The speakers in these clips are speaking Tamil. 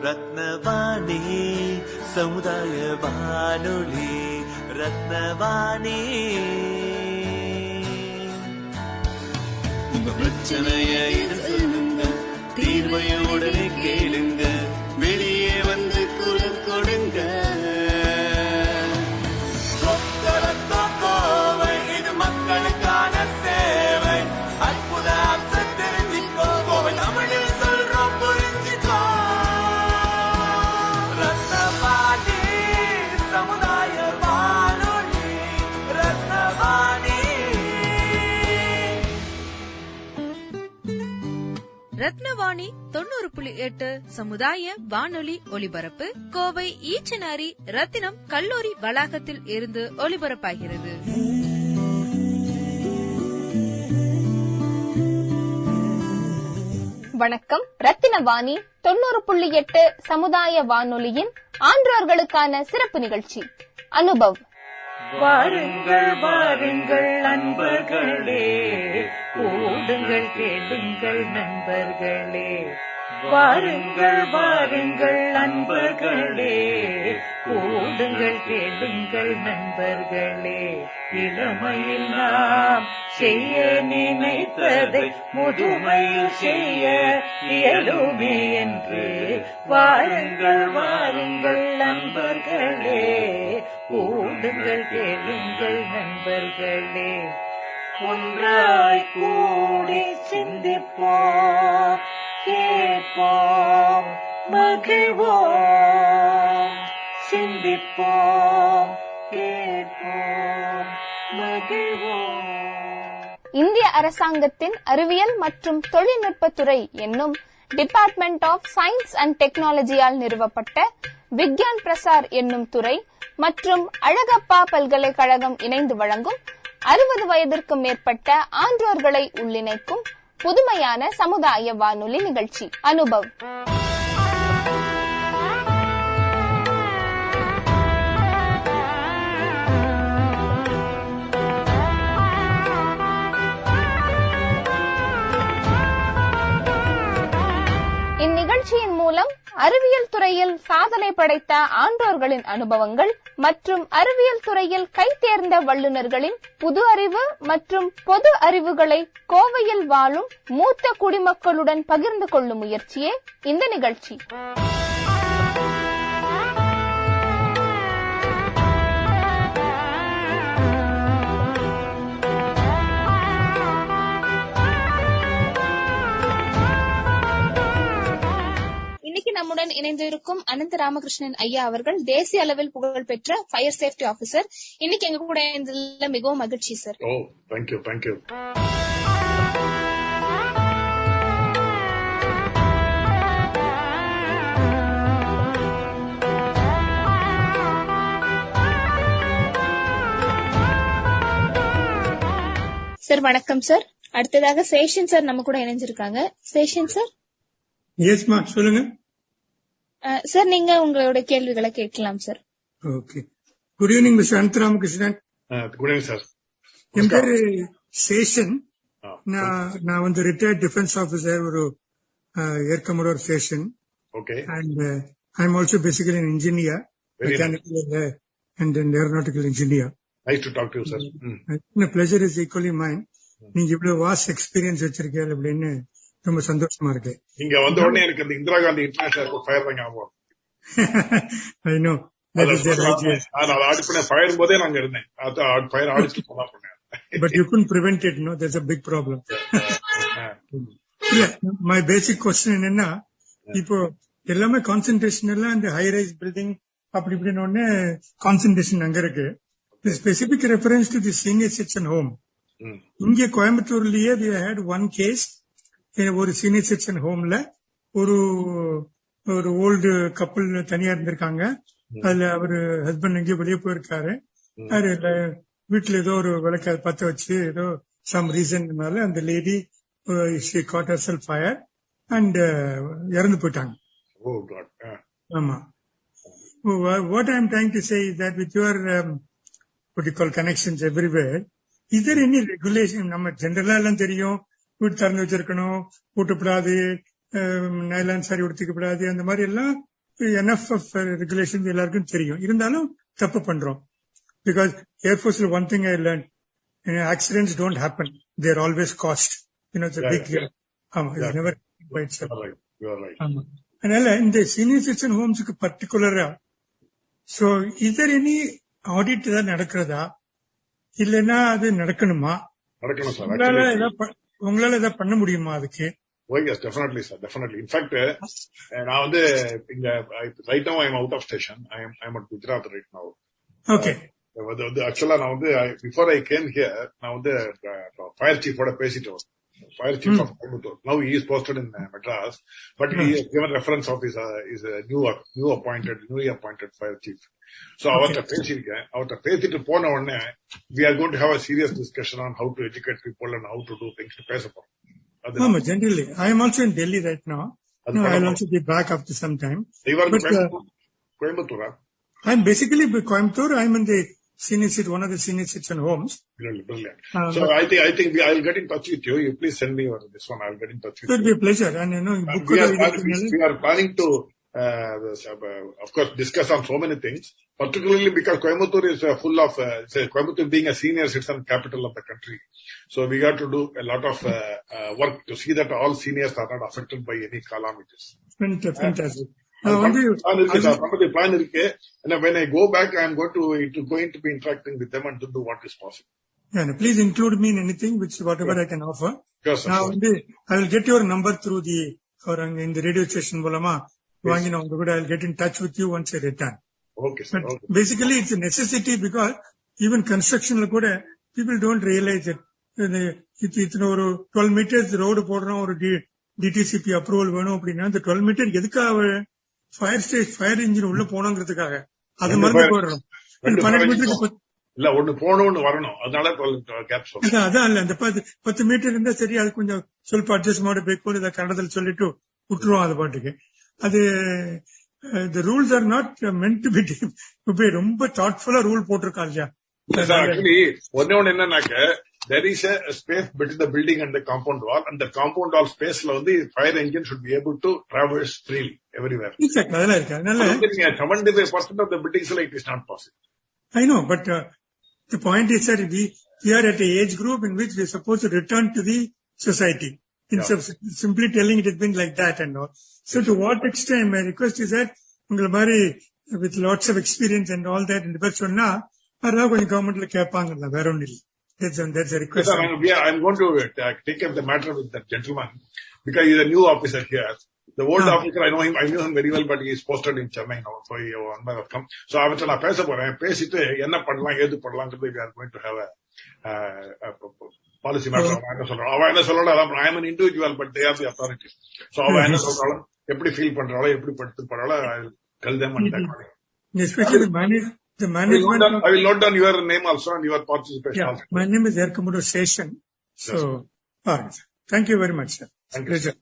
ரத்னவாணி சமுதாய வானொலி. ரத்னவாணி உங்க பிரச்சனைய சொல்லுங்க, தீர்வைய உடனே கேளுங்க, வெளியே வந்து குரல் கொடுங்க. இது மக்களுக்கான சேவை. அற்புத தெரிஞ்சுக்கோ, தமிழில் சொல்றோம் புரிஞ்சுக்கோ. ரத்னவாணி சமுதாய வானொலி. ரத்னவாணி. ரத்னவாணி 90.8 சமுதாய வானொலி ஒலிபரப்பு கோவை ஈச்சனாரி ரத்தினம் கல்லூரி வளாகத்தில் இருந்து ஒலிபரப்பாகிறது. வணக்கம். ரத்தினவாணி 90.8 சமுதாய வானொலியின் ஆன்றோர்களுக்கான சிறப்பு நிகழ்ச்சி அனுபவ். வாருங்கள் வாருங்கள் நண்பர்களே, கூடுங்கள் கேளுங்கள் நண்பர்களே. வாருங்கள் வாருங்கள் நண்பர்களே, கூடுங்கள் கேளுங்கள் நண்பர்களே. இளமையில் நாம் செய்ய நினைத்ததை முதுமையில் செய்ய இயலுமே என்று வாருங்கள் வாருங்கள் நண்பர்களே, கூடுங்கள் கேளுங்கள் நண்பர்களே. ஒன்றாய் கூடி சிந்திப்போம், கேட்போம், மகிழ்வோம். சிந்திப்போம், கேட்போம், மகிழ்வோம். இந்திய அரசாங்கத்தின் அறிவியல் மற்றும் தொழில்நுட்பத்துறை என்னும் டிபார்ட்மெண்ட் ஆஃப் சயின்ஸ் அண்ட் டெக்னாலஜியால் நிறுவப்பட்ட விக்யான் பிரசார் என்னும் துறை மற்றும் அழகப்பா பல்கலைக்கழகம் இணைந்து வழங்கும் 60 வயதிற்கும் மேற்பட்ட ஆன்றோர்களை உள்ளிணைக்கும் புதுமையான சமுதாய வானொலி நிகழ்ச்சி அனுபவ். இந்நிகழ்ச்சியின் மூலம் அறிவியல் துறையில் சாதனை படைத்த ஆன்றோர்களின் அனுபவங்கள் மற்றும் அறிவியல் துறையில் கைதேர்ந்த வல்லுநர்களின் புது அறிவு மற்றும் பொது அறிவுகளை கோவையில் வாழும் மூத்த குடிமக்களுடன் பகிர்ந்து கொள்ளும் முயற்சியே இந்த நிகழ்ச்சி. இன்னைக்கு நம்முடன் இணைந்திருக்கும் அனந்த ராமகிருஷ்ணன் ஐயா அவர்கள் தேசிய அளவில் புகழ்பெற்ற ஃபயர் சேஃப்டி ஆபீசர். இன்னைக்கு எங்க கூட இணைந்ததுல மிகவும் மகிழ்ச்சி சார். ஓ, thank you, thank you. Sir வணக்கம் சார். அடுத்ததாக சேஷன் சார் நம்ம கூட இணைஞ்சிருக்காங்க. சேஷன் சார். எஸ் மா, சொல்லுங்க சார். நீங்க உங்களோட கேள்விகளை கேட்கலாம் sir. Okay. Good evening mister Anantha Ramakrishnan. Good evening sir. என் பேரு சேஷன். நான் வந்து ரிட்டையர்ட் டிஃபென்ஸ் ஆபீசர், ஒரு ஏற்கமுடர் Seshan. Okay. And I am also basically an engineer, mechanical and an aeronautical engineer. Nice to talk to you, sir. The pleasure is equally mine. நீங்க இவ்வளவு வாஸ்ட் எக்ஸ்பீரியன்ஸ் வச்சிருக்கீங்க அப்படின்னு ரொம்ப சந்தோஷமா இருக்கு. நீங்க வந்த உடனே எனக்கு அந்த இந்திரா காந்தி இன்டர்நேஷனல் ஃபயர் தான் ஞாபகம். I know. ஃபயர் போதே நாங்க இருந்தேன். ஃபயர் ஆடிச்சு பண்ணேன். But you couldn't prevent it, no? There's a big problem. Yeah, my basic question என்னன்னா, இப்போ எல்லாமே கான்சென்ட்ரேஷன் எல்லாம் இந்த ஹை ரைஸ் பில்டிங் அப்படி இப்படின்னு ஒண்ணு கான்சென்ட்ரேஷன் அங்க இருக்கு. Specific reference to the senior citizen home. இங்க கோயம்புத்தூர்லயே we had one case. ஒரு சீனியர் சிட்டிசன் ஹோம்ல ஒரு ஓல்டு கப்பல் தனியா இருந்திருக்காங்க. அதுல அவரு ஹஸ்பண்ட் எங்கேயோ வெளியே போயிருக்காரு. வீட்டுல ஏதோ ஒரு விளக்க பத்த வச்சு ஏதோ சம் ரீசன்னால அந்த lady she caught herself fire and இறந்து போயிட்டாங்க. ஆமா. What I am trying to say is that with your what you call connections everywhere, is there any regulation? நம்ம ஜெனரலா எல்லாம் தெரியும், வீட்டு திறந்து வச்சிருக்கணும், பூட்டப்படாது, நைலான் சாரி உடுத்திக்கப்படாது, அந்த மாதிரி எல்லாம் எனஃப் ஆஃப் ரெகுலேஷன் எல்லாருக்கும் தெரியும். இருந்தாலும் தப்பு பண்றோம். பிகாஸ் ஏர்ஃபோர்ஸ்ல one thing I learn, accidents don't happen, they are always caused. It's a big ஆமா, it's never by itself. You are right. ஆமா. அதனால இந்த சீனியர் சிட்டிசன் ஹோம்ஸுக்கு பர்டிகுலரா சோ இதர் எனி ஆடிட் ஏதாவது நடக்கிறதா இல்லைன்னா அது நடக்கணுமா? நடக்கணும் சார். உங்களால ஏதாவது பண்ண முடியுமா அதுக்கு? Oh yes, definitely sir, definitely. In fact, நான் வந்து இங்க right now I am out of station. I am at Gujarat right now. Okay. ஆக்சுவலா நான் வந்து before I came here, நான் வந்து ஃபயர் சீஃபோட பேசிட்டு வந்தேன். Fire chief of Coimbatore. Now he is posted in Madras, but he has given reference of his newly appointed fire chief. So அவர்கிட்ட பேசியிருக்கேன். அவர்கிட்ட பேசிட்டு போன உடனே we are going to have a serious discussion on how to educate people and how to do things to பேச போறோம். ஆமா, generally I am also in Delhi right now. No, I will also be back after some time. You are Coimbatore. I am basically Coimbatore. I am in the one of the senior citizen homes. Brilliant. So I think I'll get in touch with you. You please send me this one. I'll get in touch with you. It will be a pleasure. And we are planning to, of course, discuss on so many things, particularly because Coimbatore is full of, Coimbatore being a senior citizen capital of the country. So we got to do a lot of work to see that all seniors are not affected by any calamities. Fantastic. Plan இருக்கு. And when I go back, I am going to be interacting with them and to do what is possible. Yeah, please include me in anything whatever I can offer. Yes, now I will get your number through in the radio station மூலமா வாங்கி நான் உங்க கூட I will get in touch with you once I return. Okay, sir. But basically it's a necessity because even constructionல கூட people don't realize it. இத்தனை ஒரு 12 meters road போடுறோம், ஒரு DTCP approval வேணும் அப்படின்னா அந்த 12 meter எதுக்காக ஃபயர் இன்ஜின் உள்ள போனோங்கிறதுக்காக அது மறந்து போயிடணும். 12 மீட்டருக்கு இல்ல ஒண்ணு போகணும் வரணும், அதனால அதான் இல்ல அந்த 10 மீட்டர் இருந்தா சரி, அது கொஞ்சம் சொல்ல அட்ஜஸ்ட் மாட பேக்கோ இதை கன்னடத்தில் சொல்லிட்டு விட்டுருவோம். அது பாட்டுக்கு அது the rules are not meant to be ரொம்ப தாட்ஃபுல்லா ரூல் போட்டிருக்கா இல்லையா? Actually ஒன்னு என்னன்னாக்க there is a space between the building and the compound wall, and the compound wall space la the fire engine should be able to traverse freely everywhere. Exactly. Adala irukku. Adala 75% of the buildings it is not possible. I know, but the point is that we are at a age group in which we are supposed to return to the society. Instead of simply telling it has been like that and all. So to what extent my request is that ungala mari with lots of experience and all that in the person na adha konja government la kepanga vera onnu illa. That's a request. Yes, I'm going to take up the matter with that gentleman because he's a new officer here. The old officer, I knew him very well, but he is posted in Chennai now. So he has come. So அவற்றை நான் பேச போறேன். பேசிட்டு என்ன பண்ணலாம் ஏது பண்ணலாம்ன்றது we are going to have a policy matter. அவன் என்ன சொல்லலாம், I am an individual, but they are the authorities. So அவன் என்ன சொல்றாலும் எப்படி ஃபீல் பண்றாளோ எப்படி படுத்து பண்றாளோ I will tell them and that. Especially the management. I will note down your name also and your participation. Yeah, my name is Erkamudo Session. So, all right. Thank you very much, sir. Thank you.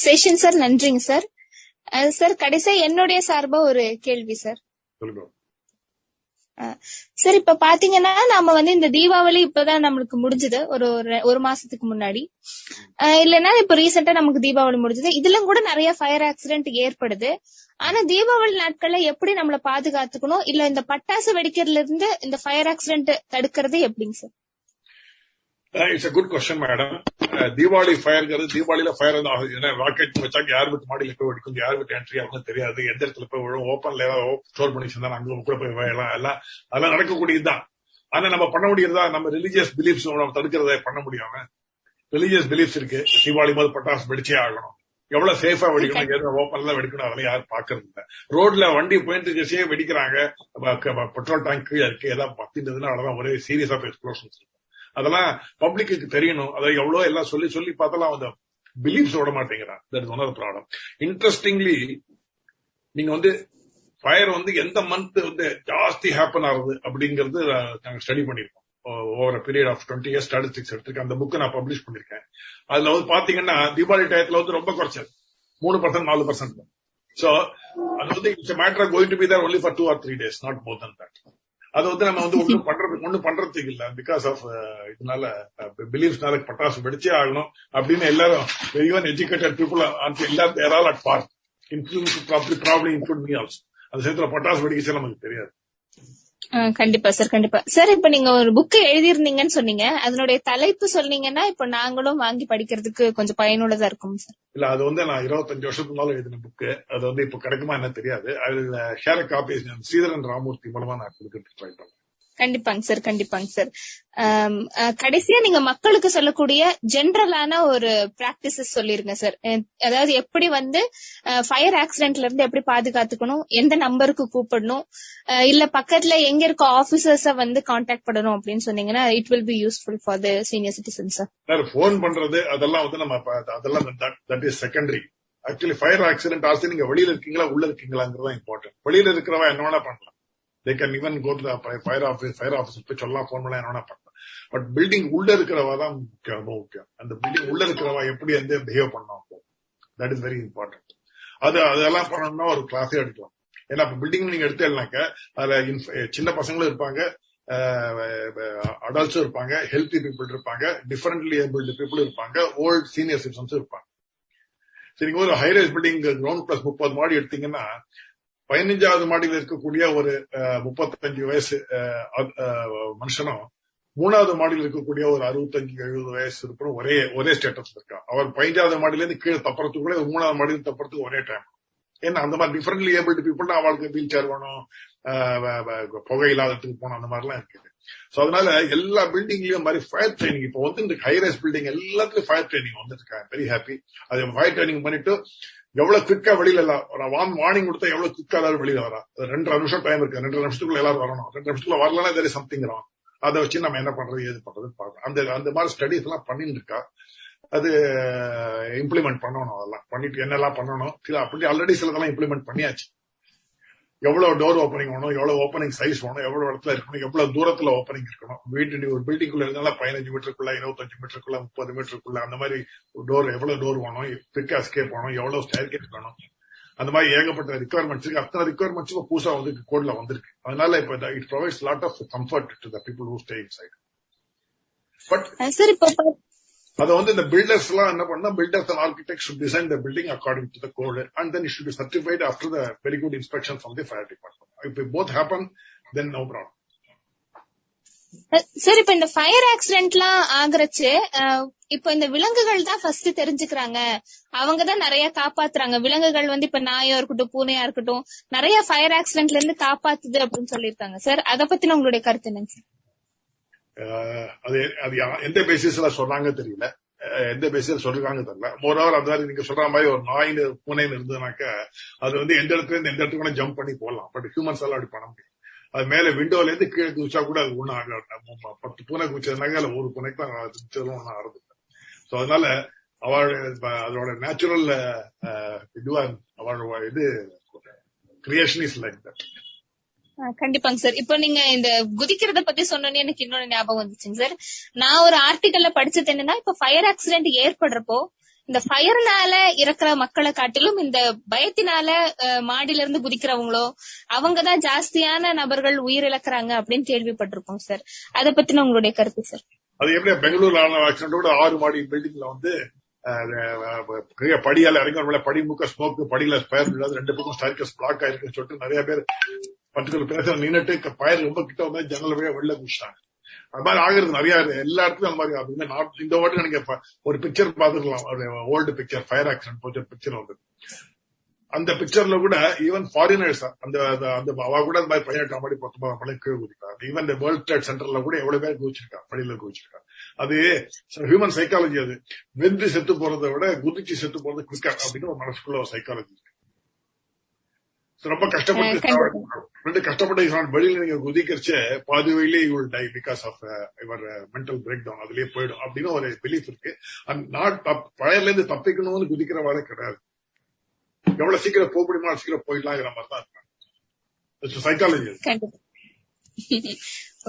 Seshan sir, நன்றிங்க சார். சார் கடைசியா என்னுடைய சார்பா ஒரு கேள்வி சார். சார் இப்ப பாத்தீங்கன்னா நாம இந்த தீபாவளி இப்பதான் நம்மளுக்கு முடிஞ்சது ஒரு மாசத்துக்கு முன்னாடி, இல்லன்னா இப்ப ரீசெண்டா நமக்கு தீபாவளி முடிஞ்சது. இதுல கூட நிறைய ஃபயர் ஆக்சிடென்ட் ஏற்படுது. ஆனா தீபாவளி நாட்கள்ல எப்படி நம்மள பாதுகாத்துக்கணும், இல்ல இந்த பட்டாசு வெடிக்கிறதுல இருந்து இந்த ஃபயர் ஆக்சிடென்ட் தடுக்கிறது எப்படிங்க sir? It's a good question, madam. Deepavali ஃபயர்ங்கிறது, தீபாவளியில ஃபயர் ராக்கெட் வச்சாங்க யார் விட்டு மாடியில போய் வெடிக்கும், யார் விட்டு என்ட்ரி ஆகும்னு தெரியாது, எந்த இடத்துல போய் விழும், ஓப்பன்ல ஏதாவது ஸ்டோர் பண்ணி வச்சிருந்தா அங்க கூட போய் எல்லாம் அதெல்லாம் நடக்கக்கூடியதுதான். ஆனா நம்ம பண்ண முடியறதா, நம்ம ரிலீஜியஸ் பிலீஃப்ஸ் நம்ம தடுக்கிறத பண்ண முடியாம. ரிலீஜியஸ் பிலீஃப்ஸ் இருக்கு, தீபாவளி போது பட்டாசு வெடிச்சே ஆகணும், எவ்வளவு சேஃபா வெடிக்கணும், எது ஓப்பன்ல வெடிக்கணும், அதெல்லாம் யாரும் பாக்குறது இல்ல. ரோட்ல வண்டி போயிட்டு இருக்கே வெடிக்கிறாங்க, பெட்ரோல் டேங்க் கீழே இருக்கு, ஏதாவது பத்தினதுன்னா அவ்வளவுதான் ஒரே சீரியஸ் ஆஃப் எக்ஸ்ப்ளோஷன்ஸ் இருக்கும். அதெல்லாம் பப்ளிக்கு தெரியணும். அதை எவ்வளவு எல்லாம் சொல்லி பார்த்தாலும் அந்த பிலீஃப்ஸ் விட மாட்டேங்கிறான். That is one of the problem. Interestingly நீங்க ஃபயர் எந்த மந்த் ஜாஸ்தி ஹேப்பன் ஆகுது அப்படிங்கறது நாங்க ஸ்டடி பண்ணிருக்கோம். Over period of 20 years statistics எடுத்திருக்கேன். அந்த புக்கை நான் பப்ளிஷ் பண்ணிருக்கேன். அதுல பாத்தீங்கன்னா தீபாவளி டயத்துல ரொம்ப குறைச்சது 3% 4%. So அது it's a matter of going to be there only for 2 or 3 days, not more than that. அது வந்து நம்ம வந்து ஒண்ணும் பண்றதுக்கு இல்ல. பிகாஸ் ஆஃப் இதனால பிலீஃப்னால பட்டாசு வெடிச்சே ஆகணும் அப்படின்னு எல்லாரும் ஈவன் எஜுகேட்டட் பீப்புள் எல்லாரும் they're all at part, problem include me also. அந்த சேர்த்துல பட்டாசு வெடிக்கச்சே நமக்கு தெரியாது. கண்டிப்பா சார், கண்டிப்பா சார். இப்ப நீங்க ஒரு புக் எழுதிருந்தீங்கன்னு சொன்னீங்க, அதனுடைய தலைப்பு சொன்னீங்கன்னா இப்ப நாங்களும் வாங்கி படிக்கிறதுக்கு கொஞ்சம் பயனுள்ளதா இருக்கும் சார். இல்ல, அது வந்து நான் 25 வருஷத்துக்கு முன்னால எழுதின புக்கு. அது வந்து இப்ப கிடைக்குமா என்ன தெரியாது. அதுல ஷேர் காப்பி ஸ்ரீதரன் ராமூர்த்தி மூலமா நான் கொடுக்கறதுக்கு ட்ரை பண்றேன். கண்டிப்பாங்க சார், கண்டிப்பாங்க சார். கடைசியா நீங்க மக்களுக்கு சொல்லக்கூடிய ஜெனரலான ஒரு பிராக்டிசஸ் சொல்லிருங்க சார். அதாவது எப்படி வந்து ஃபயர் ஆக்சிடென்ட்ல இருந்து எப்படி பாதுகாத்துக்கணும், எந்த நம்பருக்கு கூப்பிடணும், இல்ல பக்கத்துல எங்க இருக்க ஆபீசர்ஸ வந்து கான்டாக்ட் பண்ணணும் அப்படின்னு சொன்னீங்கன்னா it will be useful for the senior citizens sir. Phone பண்றது அதெல்லாம் வந்து நம்ம அதெல்லாம் that is secondary. Actually fire accident ஆச்சு நீங்க வெளியில இருக்கீங்களா உள்ள இருக்கீங்களாங்கிறது இம்பார்ட்டன்ட். வெளியில இருக்கிறவா என்ன வேணா பண்ணலாம். They can even go to the fire office போய் சொல்லலாம், போன் பண்ணலாம், என்ன வேணா பண்ணலாம். பட் பில்டிங் உள்ள இருக்கிறவா தான் முக்கியம். அந்த பில்டிங் உள்ள இருக்கிறவா எப்படி வந்து பிஹேவ் பண்ணணும், தட் இஸ் வெரி இம்பார்ட்டன்ட். அதெல்லாம் பண்ணணும்னா ஒரு கிளாஸே எடுக்கலாம். ஏன்னா பில்டிங் நீங்க எடுத்தேன்னாக்க அதுல சின்ன பசங்களும் இருப்பாங்க, அடல்ட்ஸும் இருப்பாங்க, ஹெல்த்தி பீப்புள் இருப்பாங்க, டிஃபரெண்ட்லி ஏபிள்டு பீப்புள் இருப்பாங்க, ஓல்டு சீனியர் சிட்டிசன்ஸும் இருப்பாங்க. சரி, ஒரு ஹைரைஸ் பில்டிங் கிரவுண்ட் பிளஸ் 30 மாடி எடுத்தீங்கன்னா 15வது மாடியில் இருக்கக்கூடிய ஒரு 35 வயசு மனுஷனும் 3வது மாடியில் இருக்கக்கூடிய ஒரு 65-70 வயசு இருப்போம் ஒரே ஸ்டேட்டஸ் இருக்கா. அவர் 15வது மாடியில இருந்து கீழே தப்புறதுக்கு கூட 3வது மாடியில் தப்புறதுக்கு ஒரே டைம். ஏன்னா அந்த மாதிரி டிஃபரெண்ட்லி ஏபிள்டு பீப்புள் அவளுக்கு வீல் சேர் வேணும், புகை இல்லாததுக்கு போகணும், அந்த மாதிரிலாம் இருக்குது. சோ அதனால எல்லா பில்டிங்லயும் மாதிரி ஃபயர் ட்ரைனிங் இப்போ வந்து இந்த ஹைரைஸ் பில்டிங் எல்லாத்துலயும் ஃபயர் ட்ரைனிங் வந்துருக்காங்க. Very happy. அது ஃபயர் ட்ரைனிங் பண்ணிட்டு எவ்வளவு குவிக்கா வெளியில வார்னிங் கொடுத்தா எவ்வளவு குவிக்கா எல்லாரும் வெளியில வரா. 2.5 நிமிஷம் டைம் இருக்கு. 2.5 நிமிஷத்துக்குள்ள எல்லாரும் வரணும். 2 நிமிஷத்துல வரலன்னா தெரி சம்திங் ராங். அதை வச்சு நம்ம என்ன பண்றது ஏது பண்றதுன்னு பார்க்கணும். அந்த மாதிரி ஸ்டடிஸ் எல்லாம் பண்ணிட்டு இருக்கா. அது இம்ப்ளிமெண்ட் பண்ணணும். அதெல்லாம் பண்ணிட்டு என்னெல்லாம் பண்ணணும் அப்படி ஆல்ரெடி சிலதெல்லாம் இம்ப்ளிமெண்ட் பண்ணியாச்சு. எவ்வளவு டோர் ஓப்பனிங் வேணும், எவ்வளவு ஓப்பனிங் சைஸ் வேணும், எவ்வளவு இடத்துல இருக்கணும், எவ்வளவு தூரத்துல ஓப்பனிங் இருக்கணும். வீட்டு ஒரு பில்டிங்குள்ள இருந்தாலும் 15 மீட்டருக்குள்ள, 25 மீட்டருக்குள்ள, 30 மீட்டருக்குள்ள, அந்த மாதிரி டோர் எவ்வளவு டோர் வேணும், குவிக் எஸ்கேப் வேணும், எவ்வளவு ஸ்டேர்கேஸ் வேணும், அந்த மாதிரி ஏகப்பட்ட ரிக்வயர்மெண்ட்ஸ் இருக்கு. அத்தனை ரிக்வயர்மெண்ட்ஸ் புதுசா வந்து கோட்ல வந்திருக்கு. அதனால இப்ப it provides lot of comfort to the people who stay inside. But அதை வந்து இந்த பில்டர்ஸ் எல்லாம் என்ன பண்ணா, builders and architects should design the building according to the code and then it should be certified after the very good inspection from the fire department. If both happen, then no problem. Sir, இப்ப இந்த ஃபயர் ஆக்சிடென்ட்லாம் ஆகுறச்சு இப்ப இந்த விலங்குகள் தான் ஃபர்ஸ்ட் தெரிஞ்சுக்கிறாங்க, அவங்கதான் நிறைய காப்பாத்துறாங்க. விலங்குகள் வந்து இப்ப நாயா இருக்கட்டும், பூனையா இருக்கட்டும், நிறைய ஃபயர் ஆக்சிடென்ட்ல இருந்து காப்பாத்துது அப்படின்னு சொல்லியிருக்காங்க சார். அதை பத்தின உங்களுடைய கருத்து என்னங்க சார்? அது எந்த பேசிஸ்ல சொன்னாங்க தெரியல, எந்த பேசிஸ்ல சொல்றாங்க தெரியல. மோரோவர் அந்த மாதிரி நீங்க சொல்ற மாதிரி ஒரு நாயின்னு பூனைன்னு இருந்ததுனாக்க அது வந்து எந்த இடத்துல இருந்து எந்த இடத்துக்கு கூட ஜம்ப் பண்ணி போடலாம். பட் ஹியூமன்ஸ் எல்லாம் அப்படி பண்ண முடியும். அது மேல விண்டோல இருந்து கீழே குதிச்சா கூட அது ஒண்ணும் ஆகாது. 10 பூனை குதிச்சதுனாக்க அதுல ஒரு பூனைக்கு தான் ஒன்னும் ஆரம்பிச்சு. ஸோ அதனால அதோட நேச்சுரல் இதுவா அவளோட இது கிரியேஷன் இஸ் லைக் தட். கண்டிப்பாங்க சார். இப்போ நீங்க இந்த குதிக்கிறத பத்தி சொன்னோன்னே எனக்கு இன்னொன்னு ஞாபகம் வந்துச்சுங்க சார். நான் ஒரு ஆர்டிக்கல்ல படிச்சது என்னன்னா, இப்ப ஃபயர் ஆக்சிடென்ட் ஏற்படுறப்போ இந்த ஃபயர்னால இறக்குற மக்களை காட்டிலும் இந்த பயத்தினால மாடியில இருந்து குதிக்கிறவங்களோ அவங்கதான் ஜாஸ்தியான நபர்கள் உயிரிழக்கிறாங்க அப்படின்னு கேள்விப்பட்டிருக்கோம் சார். அதை பத்தின உங்களுடைய கருத்து சார்? அது எப்படி பெங்களூர்ல ஆன ஆக்சிடென்ட் கூட 6 மாடி பில்டிங்ல வந்து படியால இறங்க படி முக்க ஸ்மோக், படியில ஃபயர் இல்லாத 2 பக்கம் ஸ்டார்கஸ் பிளாக் ஆயிருக்குன்னு சொல்லிட்டு நிறைய பேர் பர்டிகுலர் பேச நின்னுட்டு ஃபயர் ரொம்ப கிட்ட வந்து ஜன்னல் வழியா வெளில குடிச்சிட்டாங்க. அது மாதிரி ஆகுறது நிறைய எல்லா இடத்துலயும் அந்த மாதிரி ஆகுது. இந்த வாட்டி நீங்க ஒரு பிக்சர் பாத்துக்கலாம், ஒரு ஓல்டு பிக்சர் ஃபயர் ஆக்சிடென்ட் போச்சு பிக்சர் வந்து. அந்த பிக்சர்ல கூட ஈவன் ஃபாரினர்ஸ் அந்த அவ கூட அந்த மாதிரி 18ஆம் மாடி 19ஆம் மாடி கீழே குதிக்கிறாங்க. ஈவன் இந்த வேர்ல்ட் ட்ரேட் சென்டர்ல கூட எவ்வளவு பேர் குதிச்சிருக்கா, படியில குதிச்சிருக்கா. அது ஹியூமன் சைக்காலஜி. அது வெந்து செத்து போறதை விட குதிச்சு செத்து போறது குவிக்கா அப்படின்னு ஒரு மனசுக்குள்ள ஒரு சைக்காலஜி இருக்கு. ரொம்ப கஷ்டப்பட்டு வெளியில நீங்க குதிக்கிறச்சே பாதி வழியிலே you will die because of your mental break down, அதுலயே போயிடும் அப்படின்னு ஒரு பிலீஃப் இருக்கு. பழையில இருந்து தப்பிக்கணும்னு குதிக்கிற வாழை கிடையாது. எவ்வளவு சீக்கிரம் போக முடியுமோ சீக்கிரம் போயிடலாங்கிற மாதிரி தான் இருக்காங்க சைக்காலஜி.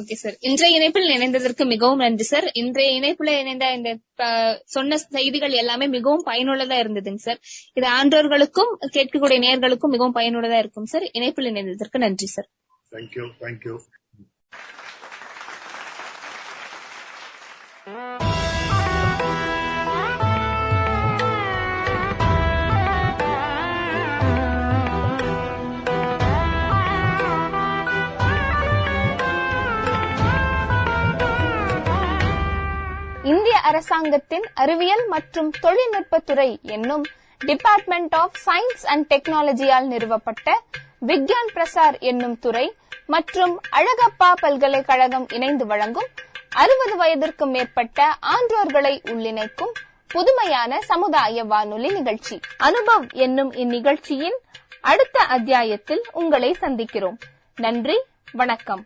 ஓகே சார், இன்றைய இணைப்பில் இணைந்ததற்கு மிகவும் நன்றி சார். இன்றைய இணைப்புல இணைந்த இந்த சொன்ன செய்திகள் எல்லாமே மிகவும் பயனுள்ளதா இருந்ததுங்க சார். இது ஆன்றோர்களுக்கும் கேட்கக்கூடிய நேயர்களுக்கும் மிகவும் பயனுள்ளதா இருக்கும் சார். இணைப்பில் இணைந்ததற்கு நன்றி சார். தேங்க்யூ. இந்திய அரசாங்கத்தின் அறிவியல் மற்றும் தொழில்நுட்பத்துறை என்னும் டிபார்ட்மெண்ட் ஆஃப் சயின்ஸ் அண்ட் டெக்னாலஜியால் நிறுவப்பட்ட விக்யான் பிரசார் என்னும் துறை மற்றும் அழகப்பா பல்கலைக்கழகம் இணைந்து வழங்கும் 60 வயதிற்கு மேற்பட்ட ஆன்றோர்களை உள்ளிணைக்கும் புதுமையான சமுதாய வானொலி நிகழ்ச்சி அனுபவ் என்னும் இந்நிகழ்ச்சியின் அடுத்த அத்தியாயத்தில் உங்களை சந்திக்கிறோம். நன்றி, வணக்கம்.